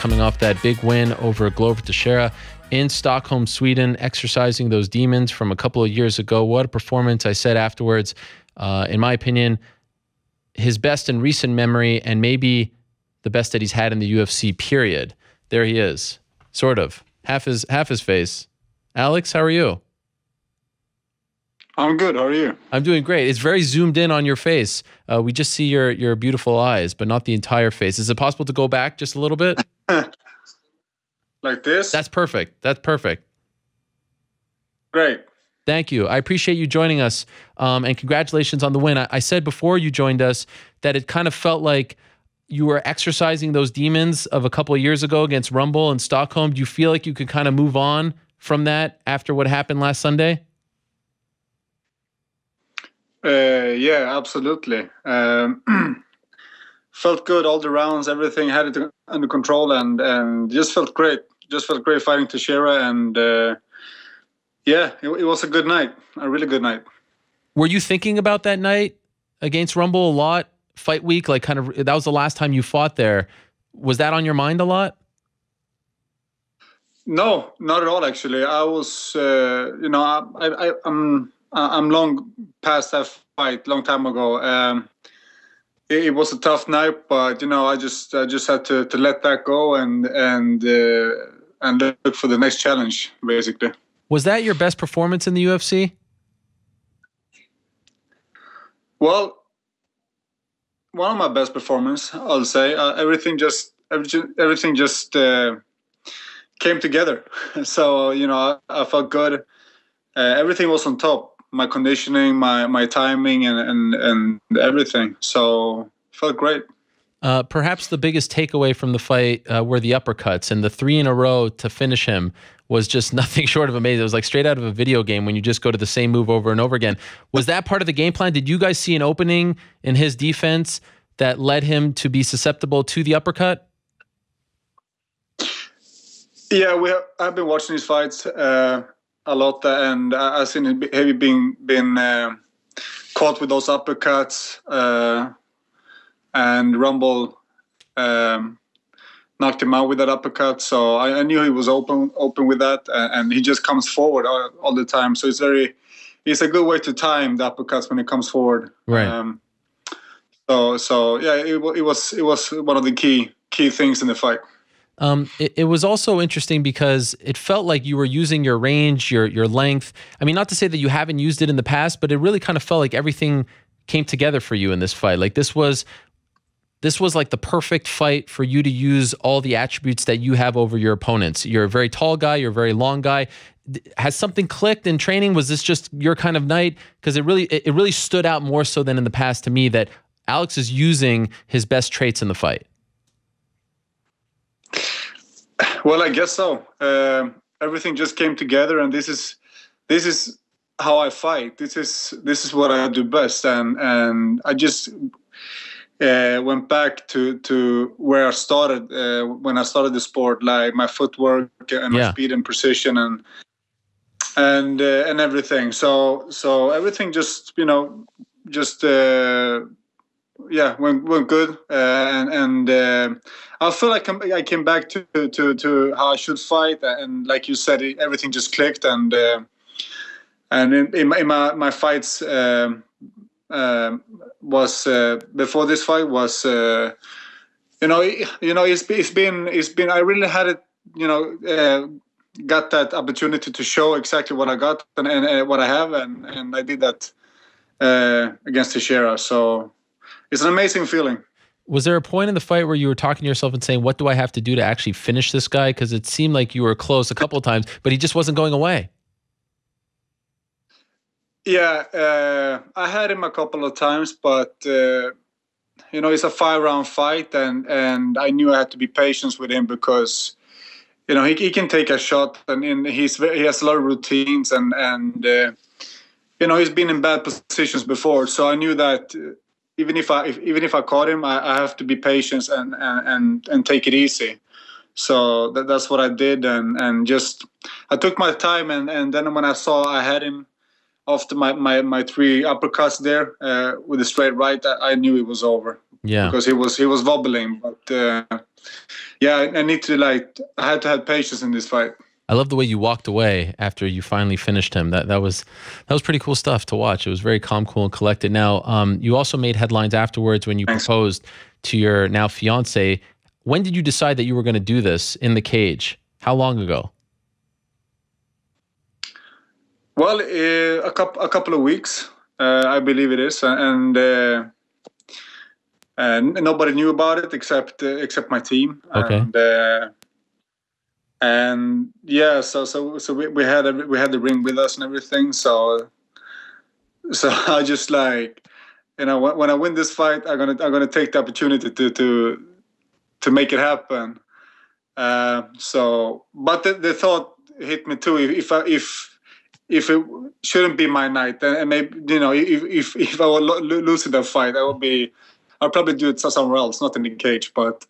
coming off that big win over Glover Teixeira in Stockholm, Sweden, exercising those demons from a couple of years ago. What a performance. I said afterwards, in my opinion, his best in recent memory and maybe the best that he's had in the UFC, period. There he is, sort of. Half his face. Alex, how are you? I'm good. How are you? I'm doing great. It's very zoomed in on your face. We just see your beautiful eyes, but not the entire face. Is it possible to go back just a little bit? Like this? That's perfect. That's perfect. Great. Thank you. I appreciate you joining us, and congratulations on the win. I said before you joined us that it kind of felt like you were exercising those demons of a couple of years ago against Rumble in Stockholm. Do you feel like you could kind of move on from that after what happened last Sunday? Yeah, absolutely. Felt good all the rounds. Everything had it under control, and just felt great. Just felt great fighting Teixeira, and yeah, it was a good night, a really good night. Were you thinking about that night against Rumble a lot? Fight week, like kind of, that was the last time you fought there. Was that on your mind a lot? No, not at all. Actually, I was, I'm long past that fight, long time ago. It was a tough night, but I just had to let that go and look for the next challenge, basically. Was that your best performance in the UFC? Well, one of my best performances, I'll say. Everything just came together. So I felt good. Everything was on top. My conditioning, my timing, and everything. So felt great. Perhaps the biggest takeaway from the fight were the uppercuts, and the 3 in a row to finish him was just nothing short of amazing. It was like straight out of a video game when you just go to the same move over and over again. Was that part of the game plan? Did you guys see an opening in his defense that led him to be susceptible to the uppercut? Yeah, I've been watching his fights a lot, and I've seen him been caught with those uppercuts, and Rumble knocked him out with that uppercut. So I knew he was open with that, and he just comes forward all the time. So it's a good way to time the uppercuts when it comes forward. Right. So yeah, it was one of the key things in the fight. It was also interesting because it felt like you were using your range, your length. I mean, not to say that you haven't used it in the past, but it really kind of felt like everything came together for you in this fight. Like this was like the perfect fight for you to use all the attributes that you have over your opponents. You're a very tall guy. You're a very long guy. Has something clicked in training? Was this just your kind of night? Because it really stood out more so than in the past to me that Alex is using his best traits in the fight. Well, I guess so. Everything just came together, and this is how I fight. This is what I do best, and I just went back to where I started when I started the sport, like my footwork and my speed and precision and everything. So everything just went good, and I feel like I came back to how I should fight, and like you said, everything just clicked, and in my fights was before this fight was it's been I really had it got that opportunity to show exactly what I got and what I have, and I did that against Teixeira. So it's an amazing feeling. Was there a point in the fight where you were talking to yourself and saying, what do I have to do to actually finish this guy? Because it seemed like you were close a couple of times, but he just wasn't going away. Yeah, I had him a couple of times, but it's a 5-round fight, and I knew I had to be patient with him because he can take a shot, and he has a lot of routines, and he's been in bad positions before, so I knew that. Even if I caught him, I have to be patient and take it easy. So that's what I did, and just I took my time, and then when I saw I had him after my 3 uppercuts there with a straight right, I knew it was over. Yeah, because he was wobbling, but yeah, I need to I had to have patience in this fight. I love the way you walked away after you finally finished him. That was pretty cool stuff to watch. It was very calm, cool, and collected. Now, you also made headlines afterwards when you Thanks. proposed to your now fiance. When did you decide that you were going to do this in the cage? How long ago? Well, a couple of weeks, I believe it is, and nobody knew about it except my team. Okay. And yeah, so we had the ring with us and everything. So I just when I win this fight, I'm gonna take the opportunity to make it happen. But the thought hit me too. If it shouldn't be my night, and maybe if I would lose in that fight, I'll probably do it somewhere else, not in the cage. But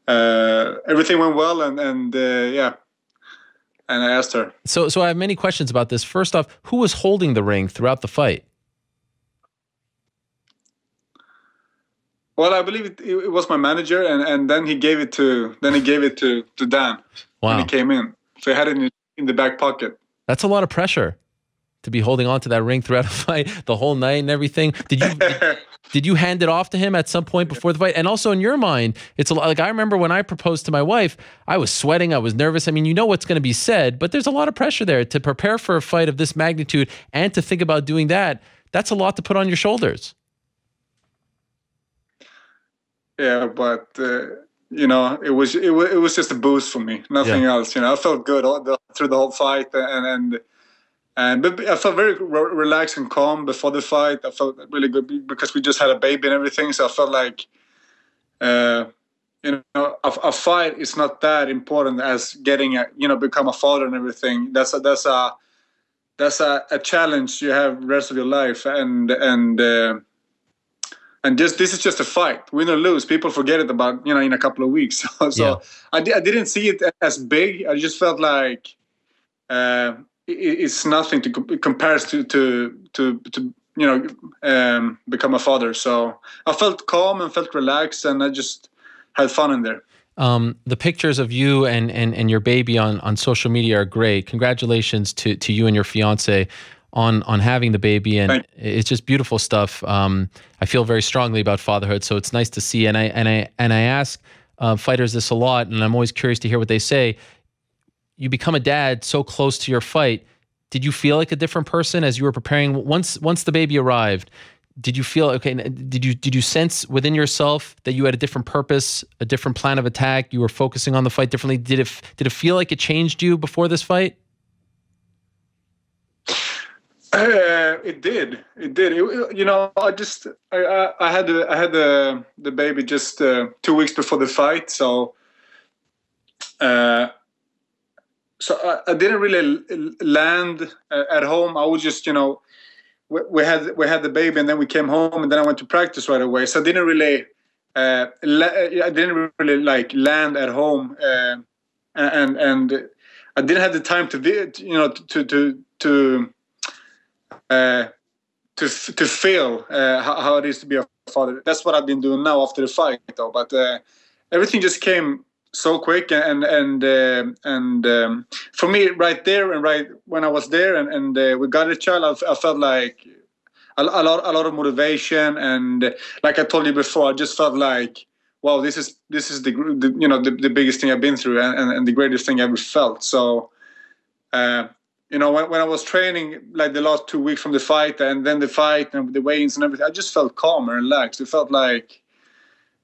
everything went well, and yeah, and I asked her. So I have many questions about this. First off, who was holding the ring throughout the fight? Well, I believe it was my manager, and then he gave it to Dan. Wow. When he came in, so he had it in the back pocket. That's a lot of pressure to be holding on to that ring throughout a fight the whole night and everything. Did you hand it off to him at some point before the fight? And also in your mind, it's a lot. Like I remember when I proposed to my wife, I was sweating, I was nervous. I mean, you know what's going to be said, but there's a lot of pressure there to prepare for a fight of this magnitude and to think about doing that. That's a lot to put on your shoulders. Yeah, but it was just a boost for me, nothing else. I felt good through the whole fight, but I felt very relaxed and calm before the fight. I felt really good because we just had a baby and everything. So I felt like, a fight is not that important as getting become a father and everything. That's a challenge you have the rest of your life, and this is just a fight, win or lose. People forget it about in a couple of weeks. So I didn't see it as big. I just felt like it's nothing to compare to become a father. So I felt calm and felt relaxed, and I just had fun in there. The pictures of you and your baby on social media are great. Congratulations to you and your fiance on having the baby, and it's just beautiful stuff. I feel very strongly about fatherhood, so it's nice to see. And I ask fighters this a lot, and I'm always curious to hear what they say. You become a dad so close to your fight. Did you feel like a different person as you were preparing? Once the baby arrived, did you feel okay? Did you sense within yourself that you had a different purpose, a different plan of attack? You were focusing on the fight differently. Did it feel like it changed you before this fight? It did. I had the baby just 2 weeks before the fight, so I didn't really land at home. I was just we had the baby, and then we came home, and then I went to practice right away. So I didn't really land at home, and I didn't have the time to feel how it is to be a father. That's what I've been doing now after the fight, though. But everything just came so quick, and for me, right there and right when I was there, and we got a child, I felt like a lot of motivation, and like I told you before, I just felt like, wow, this is the biggest thing I've been through, and the greatest thing I ever felt. So. When I was training, like the last 2 weeks from the fight, and then the fight and the weigh-ins and everything, I just felt calm and relaxed. It felt like,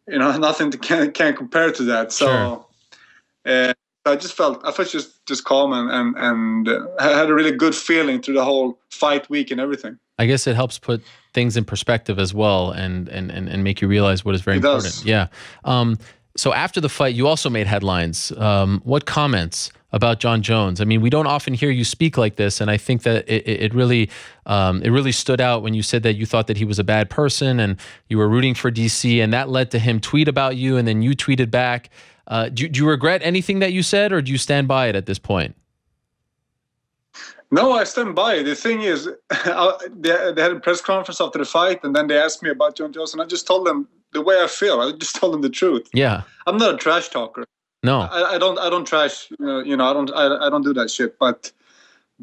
nothing can compare to that. So, sure. I felt just calm and I had a really good feeling through the whole fight week and everything. I guess it helps put things in perspective as well, and make you realize what is very important. Does. Yeah. So after the fight, you also made headlines. What comments about Jon Jones? I mean, we don't often hear you speak like this, and I think that it really stood out when you said that you thought that he was a bad person, and you were rooting for DC, and that led to him tweet about you, and then you tweeted back. Do you regret anything that you said, or do you stand by it at this point? No, I stand by it. The thing is, they had a press conference after the fight, and then they asked me about Jon Jones, and I just told them the way I feel. I just told them the truth. Yeah. I'm not a trash talker. No. I don't trash. I don't do that shit. But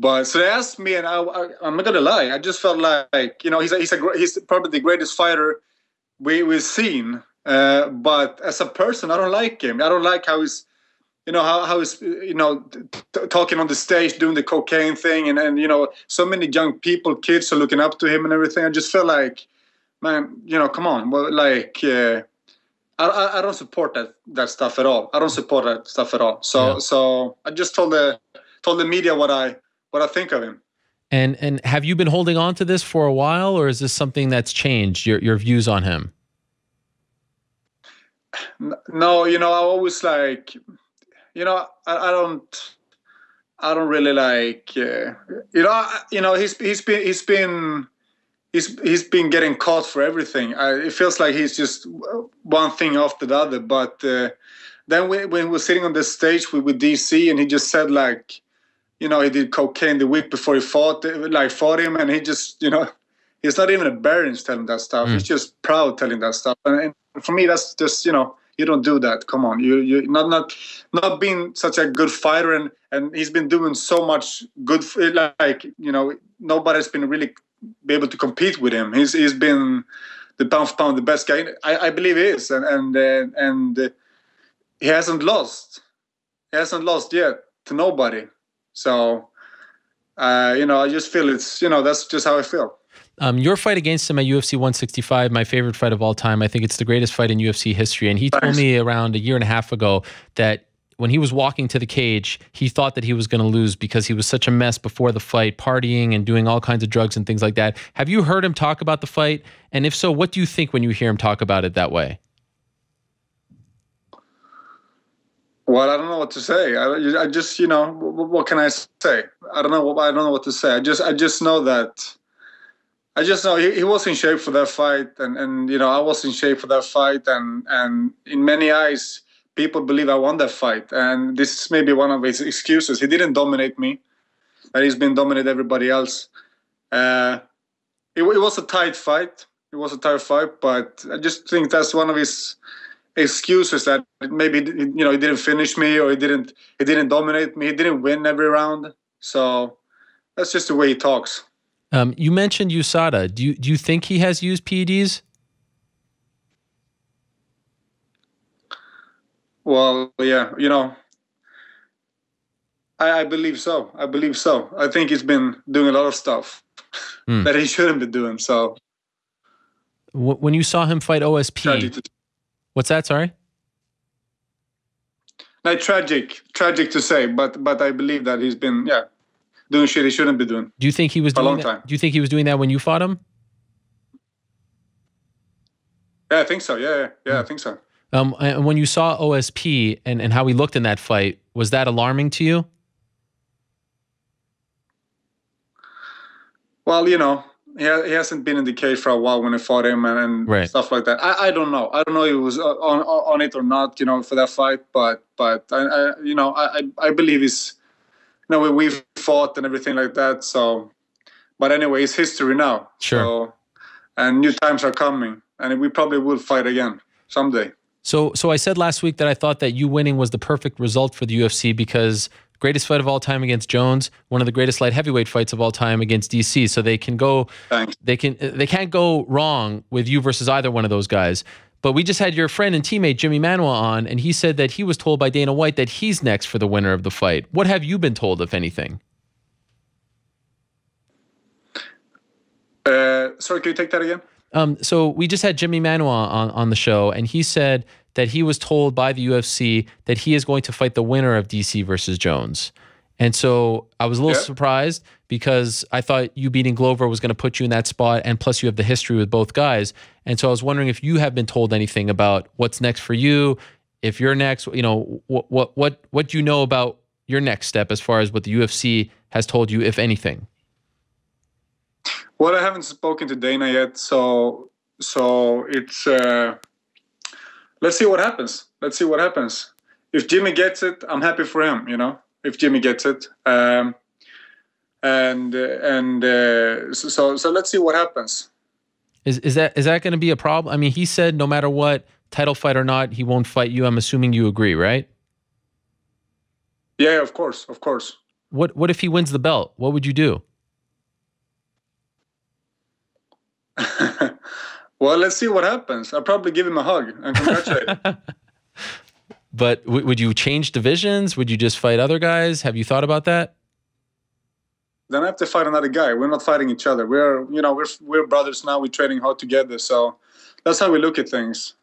so they asked me, and I'm not gonna lie. I just felt like he's probably the greatest fighter we've seen. But as a person, I don't like him. I don't like how he's how he's talking on the stage, doing the cocaine thing, and so many young people, kids are looking up to him and everything. I just feel like, man, come on, well, like. I don't support that stuff at all. I don't support that stuff at all. So I just told the media what I think of him. And have you been holding on to this for a while, or is this something that's changed your views on him? No, I always like, I don't really like, he's been getting caught for everything. It feels like he's just one thing after the other. But then when we were sitting on this stage with DC, and he just said like, he did cocaine the week before he fought him, and he just, he's not even embarrassed telling that stuff. He's just proud telling that stuff. And for me, that's just, you don't do that. Come on, you not being such a good fighter, and he's been doing so much good. Nobody's been really be able to compete with him. He's been the pound for pound the best guy. I believe he is, and he hasn't lost. He hasn't lost yet to nobody. So I just feel it's that's just how I feel. Your fight against him at UFC 165, my favorite fight of all time. I think it's the greatest fight in UFC history. And he told me around a year and a half ago that when he was walking to the cage, he thought that he was going to lose because he was such a mess before the fight, partying and doing all kinds of drugs and things like that. Have you heard him talk about the fight? And if so, what do you think when you hear him talk about it that way? Well, I don't know what to say. I just, what can I say? I don't know what to say. I just know that. I just know he was in shape for that fight, and I was in shape for that fight, and in many eyes, people believe I won that fight, and this is maybe one of his excuses. He didn't dominate me, but he's been dominating everybody else. It was a tight fight. It was a tight fight, but I just think that's one of his excuses, that maybe he didn't finish me, or he didn't dominate me. He didn't win every round, so that's just the way he talks. You mentioned USADA. Do you think he has used PEDs? Well, yeah, I believe so. I think he's been doing a lot of stuff that he shouldn't be doing. So, when you saw him fight OSP, what's that? Sorry. Like tragic to say, but I believe that he's been doing shit he shouldn't be doing. Do you think he was doing a long time? Do you think he was doing that when you fought him? Yeah, I think so. Yeah, I think so. And when you saw OSP and how he looked in that fight, was that alarming to you? Well, he hasn't been in the cage for a while when I fought him and right. Stuff like that. I don't know. I don't know if he was on it or not, for that fight. But I believe he's, we've fought and everything like that. So, but anyway, it's history now. Sure. So, and new times are coming, and we probably will fight again someday. So I said last week that I thought that you winning was the perfect result for the UFC because greatest fight of all time against Jones, one of the greatest light heavyweight fights of all time against DC. So they can go, they can't go wrong with you versus either one of those guys. But we just had your friend and teammate Jimmy Manuwa on, and he said that he was told by Dana White that he's next for the winner of the fight. What have you been told, if anything? Sorry, can you take that again? So we just had Jimmy Manuwa on the show, and he said that he was told by the UFC that he is going to fight the winner of DC versus Jones. And so I was a little surprised because I thought you beating Glover was going to put you in that spot, and plus you have the history with both guys. And so I was wondering if you have been told anything about what's next for you, if you're next, what do you know about your next step as far as what the UFC has told you, if anything? Well, I haven't spoken to Dana yet, so it's let's see what happens. If Jimmy gets it, I'm happy for him. If Jimmy gets it, so let's see what happens. Is that going to be a problem? I mean, he said no matter what, title fight or not, he won't fight you. I'm assuming you agree, right? Yeah, of course, of course. What if he wins the belt? What would you do? Well, let's see what happens. I'll probably give him a hug and congratulate him. But would you change divisions? Would you just fight other guys? Have you thought about that? Then I have to fight another guy. We're not fighting each other. We're brothers now. We're training hard together. So that's how we look at things.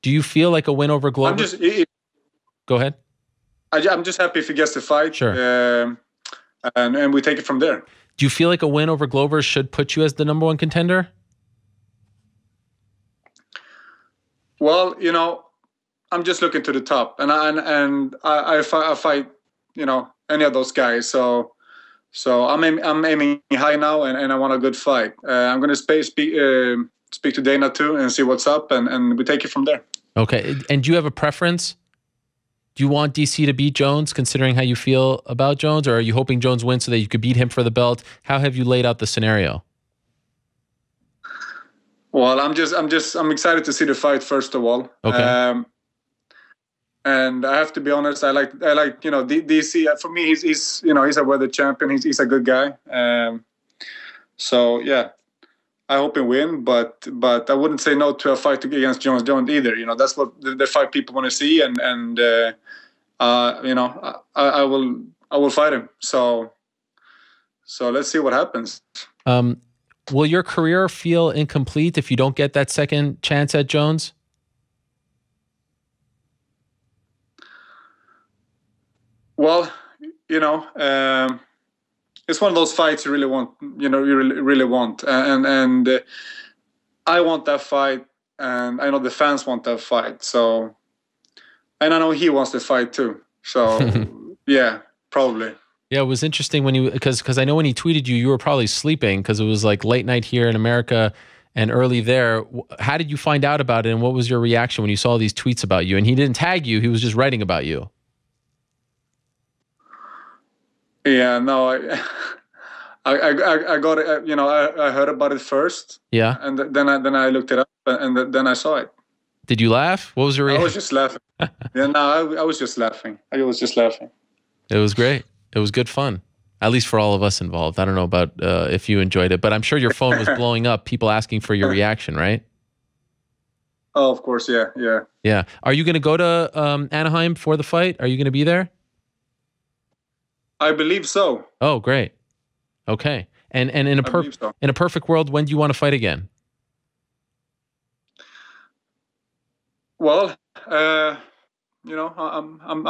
Do you feel like a win over Glover? Go ahead. I'm just happy if he gets the fight. Sure. And we take it from there. Do you feel like a win over Glover should put you as the number one contender? Well, I'm just looking to the top, and I fight, any of those guys. So I'm aiming high now, and I want a good fight. I'm going to speak to Dana too and see what's up, and we take it from there. Okay. And do you have a preference? Do you want DC to beat Jones, considering how you feel about Jones, or are you hoping Jones wins so that you could beat him for the belt? How have you laid out the scenario? Well, I'm excited to see the fight first of all. Okay. And I have to be honest. I like DC. For me, he's a weather champion. He's a good guy. So yeah, I hope he win. But I wouldn't say no to a fight against Jones either. That's what the fight people want to see, and I will fight him. So let's see what happens. Will your career feel incomplete if you don't get that second chance at Jones? Well, it's one of those fights you really want. You really want, and I want that fight, and I know the fans want that fight. So, and I know he wants the fight too. So, yeah, probably. Yeah, it was interesting when because I know when he tweeted you were probably sleeping because it was like late night here in America and early there. How did you find out about it, and what was your reaction when you saw these tweets about you? And he didn't tag you; he was just writing about you. Yeah, no, I got it. I heard about it first. Yeah, and then I looked it up, and then I saw it. Did you laugh? What was your reaction? I was just laughing. Yeah, no, I was just laughing. I was just laughing. It was great. It was good fun, at least for all of us involved. I don't know about if you enjoyed it, but I'm sure your phone was blowing up, people asking for your reaction, right? Oh, of course, yeah. Yeah. Are you going to go to Anaheim for the fight? Are you going to be there? I believe so. Oh, great. Okay. And in a perfect world, when do you want to fight again? Well, I'm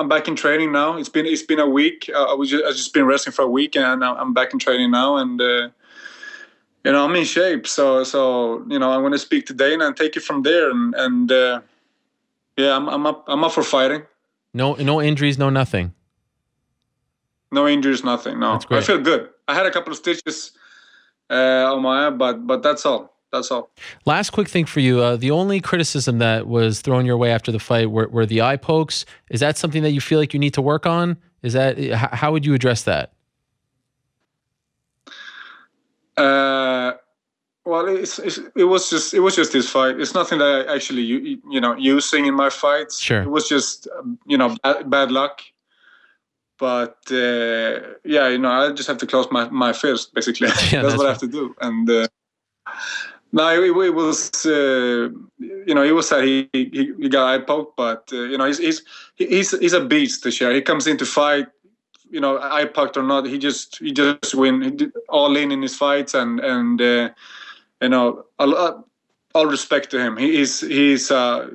back in training now. It's been a week. I just been resting for a week, and I'm back in training now, and I'm in shape. So I'm going to speak to Dana and take it from there, and yeah, I'm up for fighting. No injuries, no nothing. No injuries, nothing. No, That's great. I feel good. I had a couple of stitches on my eye, but that's all. That's all. Last quick thing for you. The only criticism that was thrown your way after the fight were the eye pokes. Is that something that you feel like you need to work on? How would you address that? Well, it was just this fight. It's nothing that I actually using in my fights. Sure. It was just bad luck. But yeah, I just have to close my fist basically. Yeah, that's what I have to do. And no, it was he was sad he got eye poked, but he's a beast to share. He comes in to fight, eye poked or not. He just win. He did all in his fights, and all respect to him. He's a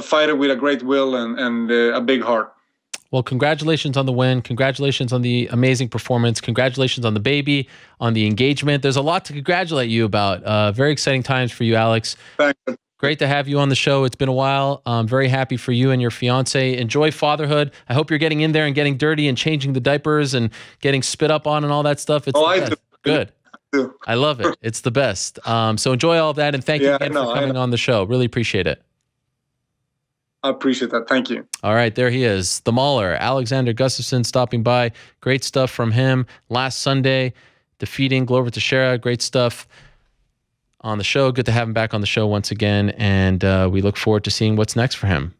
fighter with a great will and a big heart. Well, congratulations on the win. Congratulations on the amazing performance. Congratulations on the baby, on the engagement. There's a lot to congratulate you about. Very exciting times for you, Alex. Thank you. Great to have you on the show. It's been a while. I'm very happy for you and your fiance. Enjoy fatherhood. I hope you're getting in there and getting dirty and changing the diapers and getting spit up on and all that stuff. It's I do. Good. I love it. It's the best. So enjoy all of that, and thank you again for coming on the show. Really appreciate it. I appreciate that. Thank you. All right, there he is, the Mauler, Alexander Gustafsson, stopping by. Great stuff from him last Sunday, defeating Glover Teixeira. Great stuff on the show. Good to have him back on the show once again, and we look forward to seeing what's next for him.